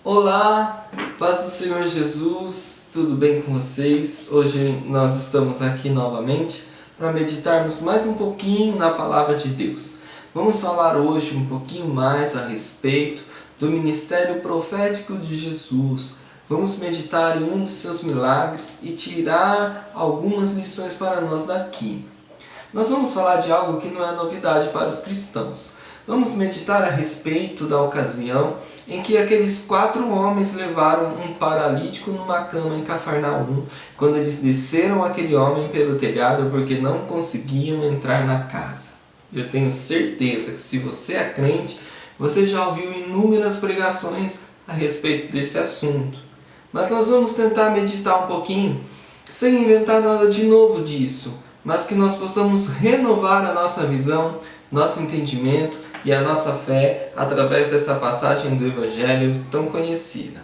Olá, paz do Senhor Jesus, tudo bem com vocês? Hoje nós estamos aqui novamente para meditarmos mais um pouquinho na Palavra de Deus. Vamos falar hoje um pouquinho mais a respeito do ministério profético de Jesus. Vamos meditar em um dos seus milagres e tirar algumas lições para nós daqui. Nós vamos falar de algo que não é novidade para os cristãos. Vamos meditar a respeito da ocasião em que aqueles 4 homens levaram um paralítico numa cama em Cafarnaum, quando eles desceram aquele homem pelo telhado porque não conseguiam entrar na casa. Eu tenho certeza que se você é crente, você já ouviu inúmeras pregações a respeito desse assunto. Mas nós vamos tentar meditar um pouquinho, sem inventar nada de novo disso, mas que nós possamos renovar a nossa visão, nosso entendimento e a nossa fé através dessa passagem do Evangelho tão conhecida.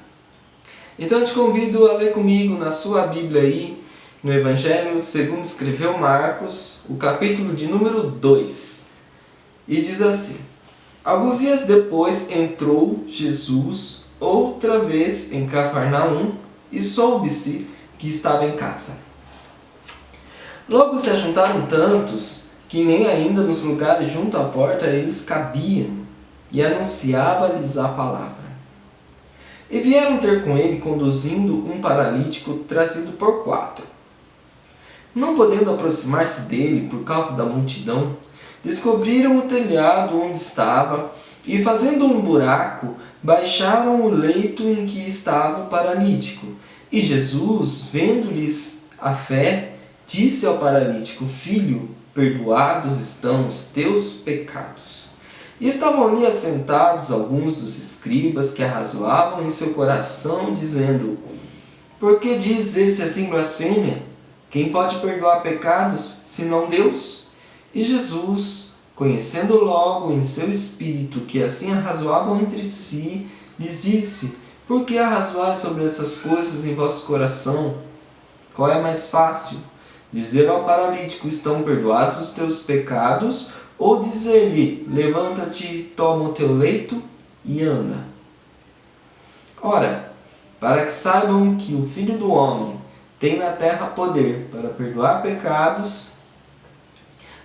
Então eu te convido a ler comigo na sua Bíblia aí, no Evangelho segundo escreveu Marcos, o capítulo de número 2. E diz assim: Alguns dias depois entrou Jesus outra vez em Cafarnaum e soube-se que estava em casa. Logo se ajuntaram tantos que nem ainda nos lugares junto à porta eles cabiam, e anunciava-lhes a palavra. E vieram ter com ele conduzindo um paralítico trazido por 4. Não podendo aproximar-se dele por causa da multidão, descobriram o telhado onde estava e, fazendo um buraco, baixaram o leito em que estava o paralítico. E Jesus, vendo-lhes a fé, disse ao paralítico: Filho, perdoados estão os teus pecados. E estavam ali assentados alguns dos escribas que arrazoavam em seu coração, dizendo: Por que diz esse assim blasfêmia? Quem pode perdoar pecados, senão Deus? E Jesus, conhecendo logo em seu espírito que assim arrazoavam entre si, lhes disse: Por que arrazoais sobre essas coisas em vosso coração? Qual é mais fácil? Dizer ao paralítico: estão perdoados os teus pecados, ou dizer-lhe: levanta-te, toma o teu leito e anda? Ora, para que saibam que o Filho do Homem tem na terra poder para perdoar pecados,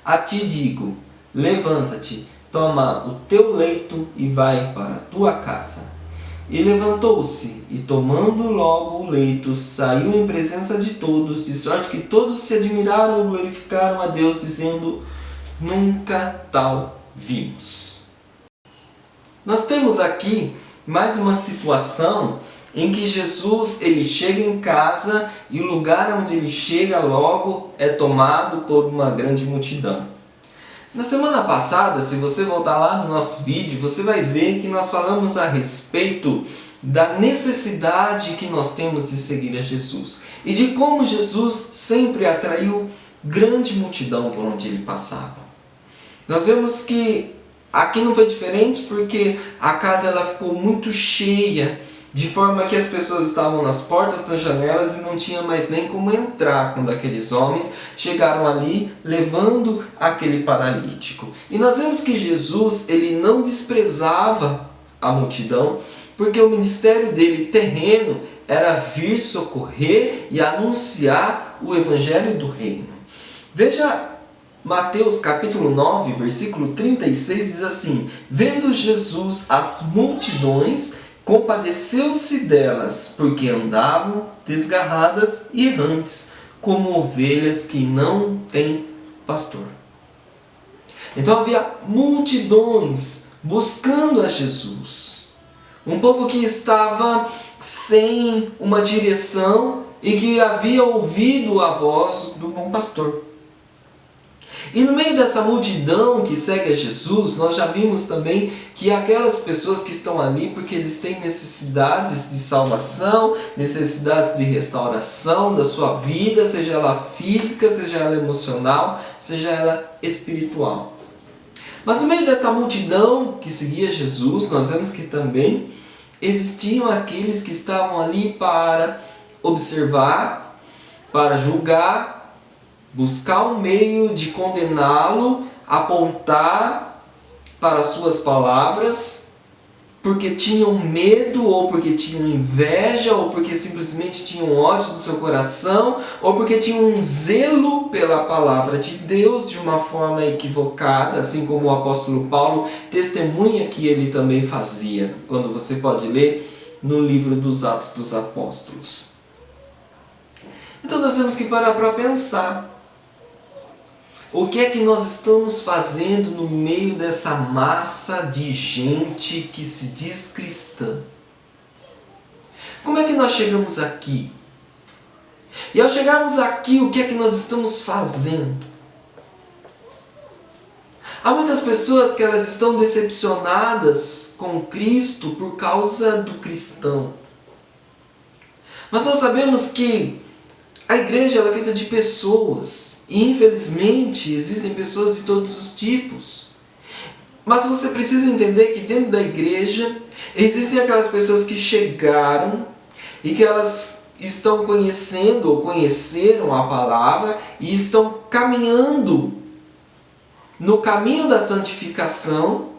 a ti digo: levanta-te, toma o teu leito e vai para a tua casa. E levantou-se, e tomando logo o leito, saiu em presença de todos, de sorte que todos se admiraram e glorificaram a Deus, dizendo: Nunca tal vimos. Nós temos aqui mais uma situação em que Jesus ele chega em casa e o lugar onde ele chega logo é tomado por uma grande multidão. Na semana passada, se você voltar lá no nosso vídeo, você vai ver que nós falamos a respeito da necessidade que nós temos de seguir a Jesus e de como Jesus sempre atraiu grande multidão por onde ele passava. Nós vemos que aqui não foi diferente porque a casa ela ficou muito cheia, de forma que as pessoas estavam nas portas, nas janelas e não tinha mais nem como entrar quando aqueles homens chegaram ali levando aquele paralítico. E nós vemos que Jesus ele não desprezava a multidão, porque o ministério dele terreno era vir socorrer e anunciar o evangelho do reino. Veja Mateus capítulo 9, versículo 36 diz assim: Vendo Jesus as multidões, compadeceu-se delas, porque andavam desgarradas e errantes, como ovelhas que não têm pastor. Então havia multidões buscando a Jesus. Um povo que estava sem uma direção e que havia ouvido a voz do bom pastor. E no meio dessa multidão que segue a Jesus, nós já vimos também que aquelas pessoas que estão ali porque eles têm necessidades de salvação, necessidades de restauração da sua vida, seja ela física, seja ela emocional, seja ela espiritual. Mas no meio dessa multidão que seguia Jesus, nós vemos que também existiam aqueles que estavam ali para observar, para julgar, buscar um meio de condená-lo, apontar para suas palavras porque tinham medo, ou porque tinham inveja, ou porque simplesmente tinham ódio no seu coração, ou porque tinham um zelo pela palavra de Deus de uma forma equivocada, assim como o apóstolo Paulo testemunha que ele também fazia, quando você pode ler no livro dos Atos dos Apóstolos. Então nós temos que parar para pensar. O que é que nós estamos fazendo no meio dessa massa de gente que se diz cristã? Como é que nós chegamos aqui? E ao chegarmos aqui, o que é que nós estamos fazendo? Há muitas pessoas que elas estão decepcionadas com Cristo por causa do cristão. Mas nós sabemos que a igreja ela é feita de pessoas. E infelizmente existem pessoas de todos os tipos. Mas você precisa entender que dentro da igreja existem aquelas pessoas que chegaram e que elas estão conhecendo ou conheceram a palavra e estão caminhando no caminho da santificação,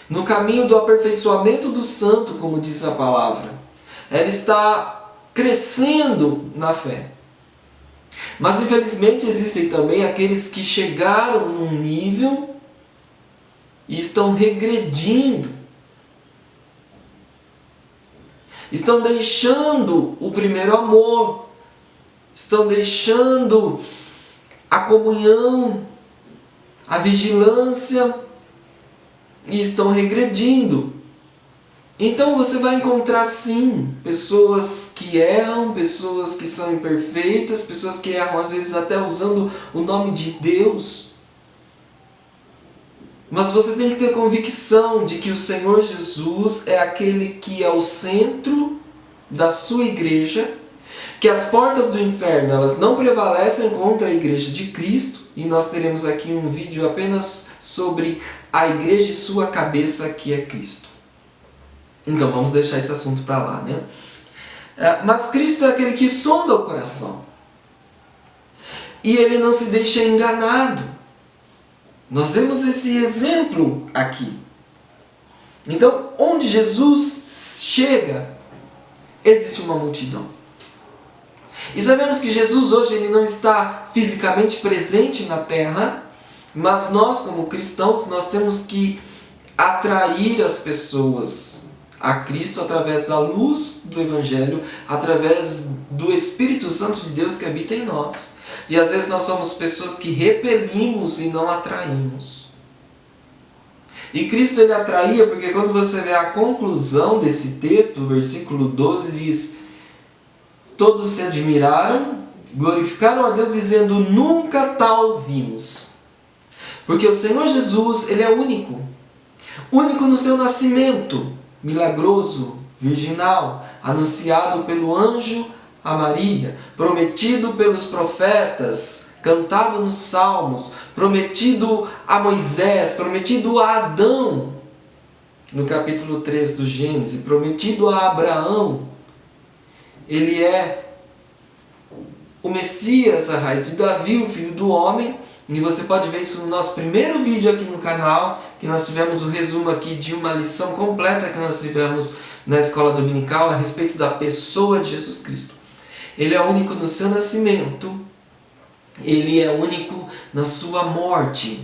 no caminho do aperfeiçoamento do santo, como diz a palavra. Ela está crescendo na fé. Mas infelizmente existem também aqueles que chegaram num nível e estão regredindo. Estão deixando o primeiro amor. Estão deixando a comunhão, a vigilância e estão regredindo. Então você vai encontrar sim pessoas que erram, pessoas que são imperfeitas, pessoas que erram às vezes até usando o nome de Deus. Mas você tem que ter convicção de que o Senhor Jesus é aquele que é o centro da sua igreja, que as portas do inferno elas não prevalecem contra a igreja de Cristo, e nós teremos aqui um vídeo apenas sobre a igreja e sua cabeça, que é Cristo. Então vamos deixar esse assunto para lá, né? Mas Cristo é aquele que sonda o coração. E Ele não se deixa enganado. Nós vemos esse exemplo aqui. Então, onde Jesus chega, existe uma multidão. E sabemos que Jesus hoje ele não está fisicamente presente na terra, mas nós como cristãos, nós temos que atrair as pessoas a Cristo através da luz do Evangelho, através do Espírito Santo de Deus que habita em nós. E às vezes nós somos pessoas que repelimos e não atraímos. E Cristo ele atraía porque quando você vê a conclusão desse texto, o versículo 12 diz: todos se admiraram, glorificaram a Deus dizendo: nunca tal vimos. Porque o Senhor Jesus ele é único. Único no seu nascimento, milagroso, virginal, anunciado pelo anjo a Maria, prometido pelos profetas, cantado nos Salmos, prometido a Moisés, prometido a Adão, no capítulo 3 do Gênesis, prometido a Abraão. Ele é o Messias, a raiz de Davi, o filho do homem. E você pode ver isso no nosso primeiro vídeo aqui no canal, que nós tivemos o resumo aqui de uma lição completa que nós tivemos na escola dominical a respeito da pessoa de Jesus Cristo. Ele é único no seu nascimento, ele é único na sua morte.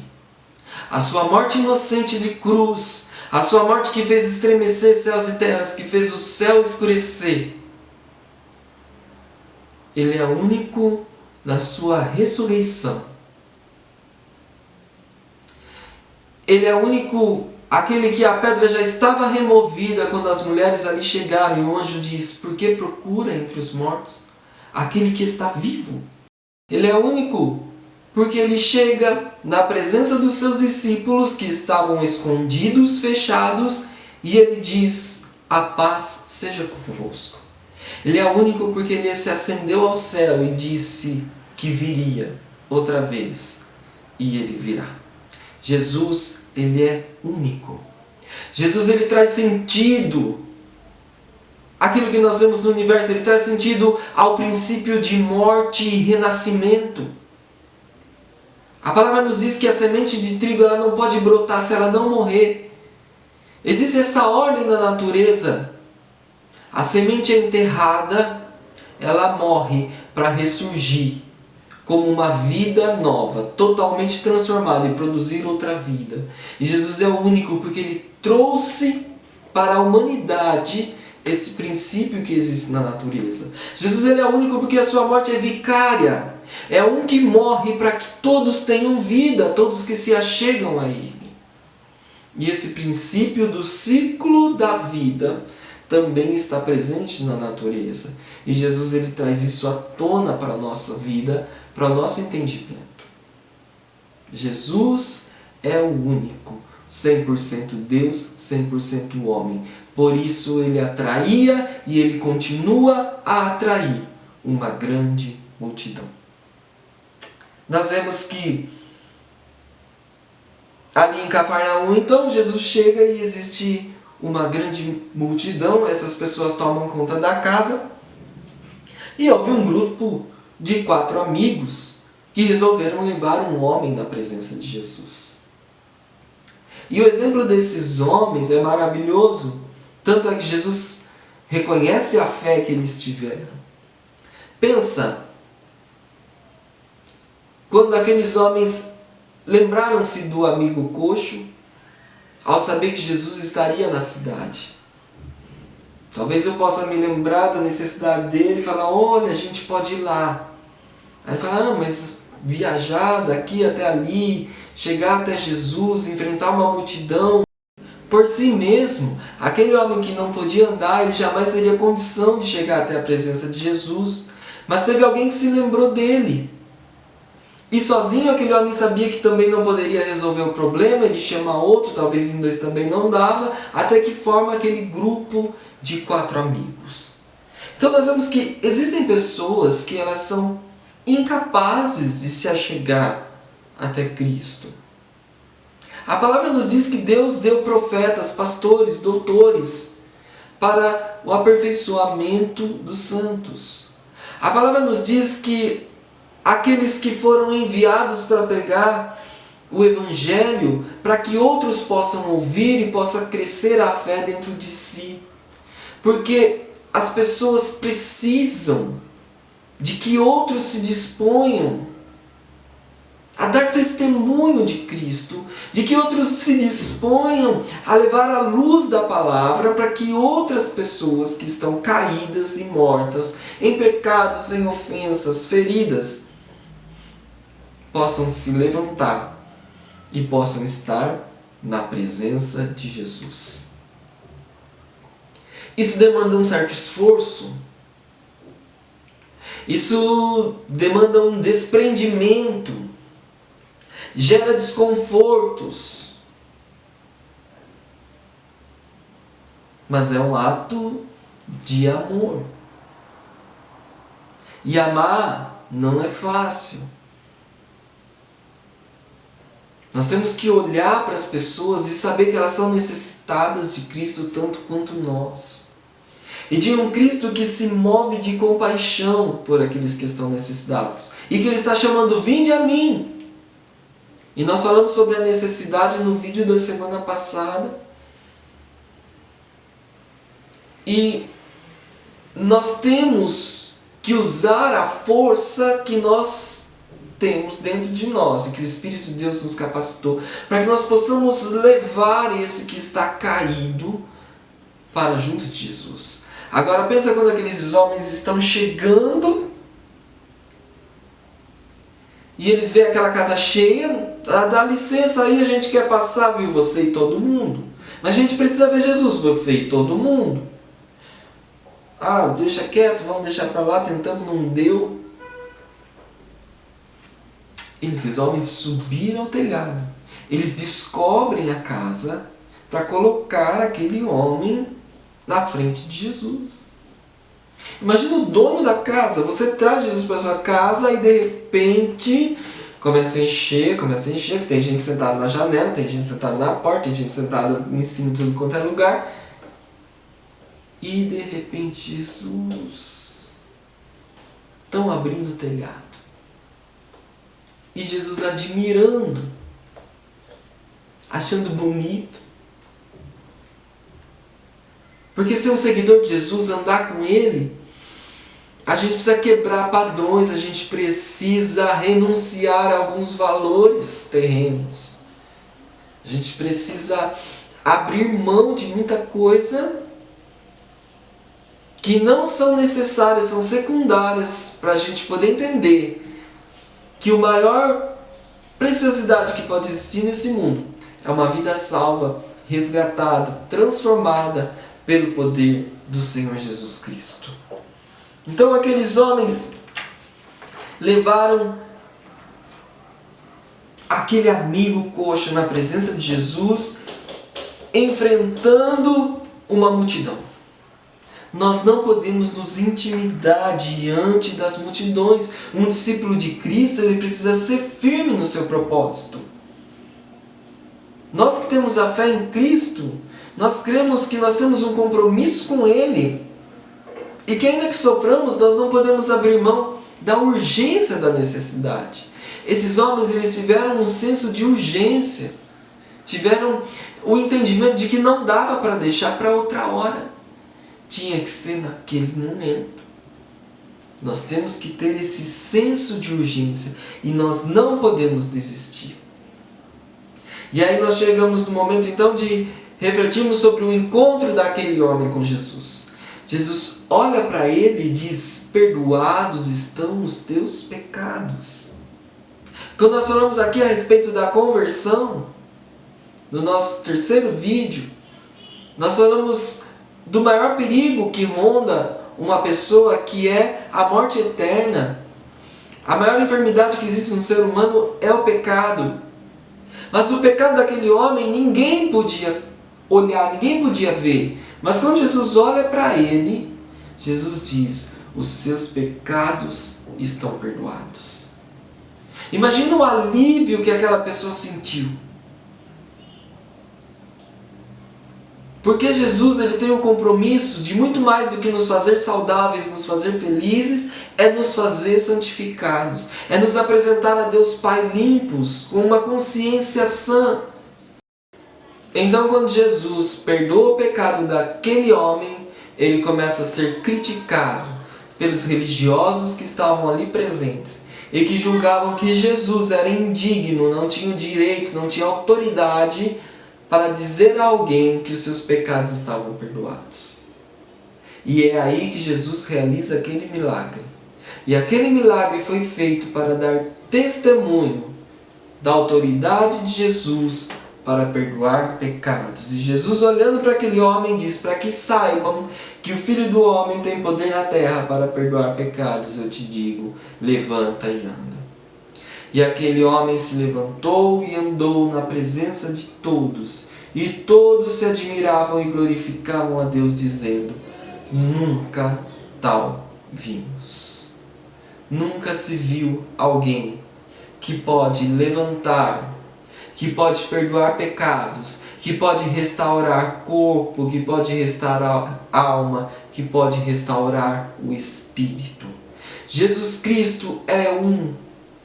A sua morte inocente de cruz, a sua morte que fez estremecer céus e terras, que fez o céu escurecer. Ele é único na sua ressurreição. Ele é único, aquele que a pedra já estava removida quando as mulheres ali chegaram. E o anjo diz: por que procura entre os mortos aquele que está vivo? Ele é único porque ele chega na presença dos seus discípulos que estavam escondidos, fechados, e ele diz: a paz seja convosco. Ele é único porque ele se ascendeu ao céu e disse que viria outra vez, e ele virá. Jesus, ele é único. Jesus, ele traz sentido àquilo que nós vemos no universo. Ele traz sentido ao princípio de morte e renascimento. A palavra nos diz que a semente de trigo ela não pode brotar se ela não morrer. Existe essa ordem da natureza. A semente é enterrada, ela morre para ressurgir como uma vida nova, totalmente transformada e produzir outra vida. E Jesus é o único porque Ele trouxe para a humanidade esse princípio que existe na natureza. Jesus ele é o único porque a sua morte é vicária. É um que morre para que todos tenham vida, todos que se achegam a Ele. E esse princípio do ciclo da vida também está presente na natureza. E Jesus ele traz isso à tona para a nossa vida, para o nosso entendimento. Jesus é o único, 100% Deus, 100% homem. Por isso ele atraía e ele continua a atrair uma grande multidão. Nós vemos que ali em Cafarnaum, então, Jesus chega e existe uma grande multidão, essas pessoas tomam conta da casa. E houve um grupo de 4 amigos que resolveram levar um homem na presença de Jesus. E o exemplo desses homens é maravilhoso, tanto é que Jesus reconhece a fé que eles tiveram. Pensa, quando aqueles homens lembraram-se do amigo coxo, ao saber que Jesus estaria na cidade. Talvez eu possa me lembrar da necessidade dele e falar, olha, a gente pode ir lá. Aí ele fala, mas viajar daqui até ali, chegar até Jesus, enfrentar uma multidão, por si mesmo, aquele homem que não podia andar, ele jamais teria condição de chegar até a presença de Jesus. Mas teve alguém que se lembrou dele. E sozinho aquele homem sabia que também não poderia resolver o problema, ele chama outro, talvez em 2 também não dava, até que forma aquele grupo de 4 amigos. Então nós vemos que existem pessoas que elas são incapazes de se achegar até Cristo. A palavra nos diz que Deus deu profetas, pastores, doutores para o aperfeiçoamento dos santos. A palavra nos diz que aqueles que foram enviados para pregar o Evangelho, para que outros possam ouvir e possa crescer a fé dentro de si. Porque as pessoas precisam de que outros se disponham a dar testemunho de Cristo, de que outros se disponham a levar a luz da palavra para que outras pessoas que estão caídas e mortas, em pecados, em ofensas, feridas, possam se levantar e possam estar na presença de Jesus. Isso demanda um certo esforço. Isso demanda um desprendimento. Gera desconfortos. Mas é um ato de amor. E amar não é fácil. Nós temos que olhar para as pessoas e saber que elas são necessitadas de Cristo tanto quanto nós. E de um Cristo que se move de compaixão por aqueles que estão necessitados. E que Ele está chamando, vinde a mim. E nós falamos sobre a necessidade no vídeo da semana passada. E nós temos que usar a força que nós temos dentro de nós e que o Espírito de Deus nos capacitou para que nós possamos levar esse que está caído para junto de Jesus. Agora pensa quando aqueles homens estão chegando e eles veem aquela casa cheia, dá licença aí, a gente quer passar, viu, você e todo mundo. Mas a gente precisa ver Jesus, você e todo mundo. Deixa quieto, vamos deixar para lá, tentamos, não deu. Eles resolvem subir ao telhado. Eles descobrem a casa para colocar aquele homem na frente de Jesus. Imagina o dono da casa, você traz Jesus para sua casa e de repente começa a encher, que tem gente sentada na janela, tem gente sentada na porta, tem gente sentada em cima de tudo quanto é lugar. E de repente Jesus estão abrindo o telhado. E Jesus admirando, achando bonito. Porque ser um seguidor de Jesus, andar com Ele, a gente precisa quebrar padrões, a gente precisa renunciar a alguns valores terrenos. A gente precisa abrir mão de muita coisa que não são necessárias, são secundárias, para a gente poder entender que a maior preciosidade que pode existir nesse mundo é uma vida salva, resgatada, transformada pelo poder do Senhor Jesus Cristo. Então aqueles homens levaram aquele amigo coxo na presença de Jesus, enfrentando uma multidão. Nós não podemos nos intimidar diante das multidões. Um discípulo de Cristo, ele precisa ser firme no seu propósito. Nós que temos a fé em Cristo, nós cremos que nós temos um compromisso com Ele. E que ainda que soframos, nós não podemos abrir mão da urgência da necessidade. Esses homens, eles tiveram um senso de urgência. Tiveram o entendimento de que não dava para deixar para outra hora. Tinha que ser naquele momento. Nós temos que ter esse senso de urgência e nós não podemos desistir. E aí nós chegamos no momento então de refletirmos sobre o encontro daquele homem com Jesus. Jesus olha para ele e diz: perdoados estão os teus pecados. Quando nós falamos aqui a respeito da conversão, no nosso terceiro vídeo, nós falamos do maior perigo que ronda uma pessoa, que é a morte eterna. A maior enfermidade que existe no ser humano é o pecado. Mas o pecado daquele homem ninguém podia olhar, ninguém podia ver. Mas quando Jesus olha para ele, Jesus diz: os seus pecados estão perdoados. Imagina o alívio que aquela pessoa sentiu. Porque Jesus, ele tem um compromisso de muito mais do que nos fazer saudáveis, nos fazer felizes, é nos fazer santificados. É nos apresentar a Deus Pai limpos, com uma consciência sã. Então, quando Jesus perdoa o pecado daquele homem, ele começa a ser criticado pelos religiosos que estavam ali presentes e que julgavam que Jesus era indigno, não tinha o direito, não tinha autoridade para dizer a alguém que os seus pecados estavam perdoados. E é aí que Jesus realiza aquele milagre. E aquele milagre foi feito para dar testemunho da autoridade de Jesus para perdoar pecados. E Jesus, olhando para aquele homem, diz: para que saibam que o Filho do Homem tem poder na terra para perdoar pecados, eu te digo, levanta e anda. E aquele homem se levantou e andou na presença de todos. E todos se admiravam e glorificavam a Deus, dizendo: nunca tal vimos. Nunca se viu alguém que pode levantar, que pode perdoar pecados, que pode restaurar corpo, que pode restaurar alma, que pode restaurar o espírito. Jesus Cristo é um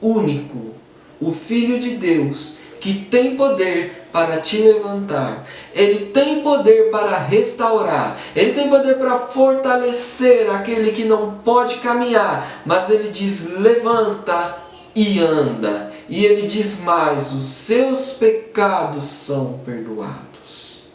único, o Filho de Deus, que tem poder para te levantar. Ele tem poder para restaurar. Ele tem poder para fortalecer aquele que não pode caminhar. Mas ele diz: levanta e anda. E ele diz mais: os seus pecados são perdoados.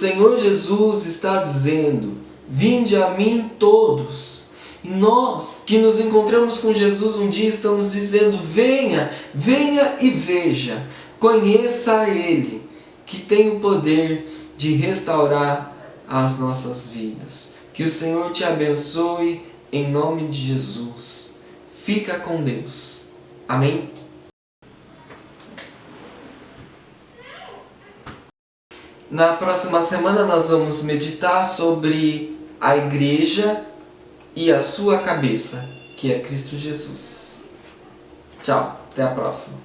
O Senhor Jesus está dizendo: vinde a mim todos. E nós que nos encontramos com Jesus um dia estamos dizendo: venha, venha e veja, conheça a Ele, que tem o poder de restaurar as nossas vidas. Que o Senhor te abençoe em nome de Jesus. Fica com Deus. Amém? Na próxima semana nós vamos meditar sobre a igreja e a sua cabeça, que é Cristo Jesus. Tchau, até a próxima.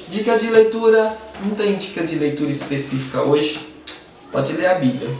Dica de leitura: não tem dica de leitura específica hoje. Pode ler a Bíblia.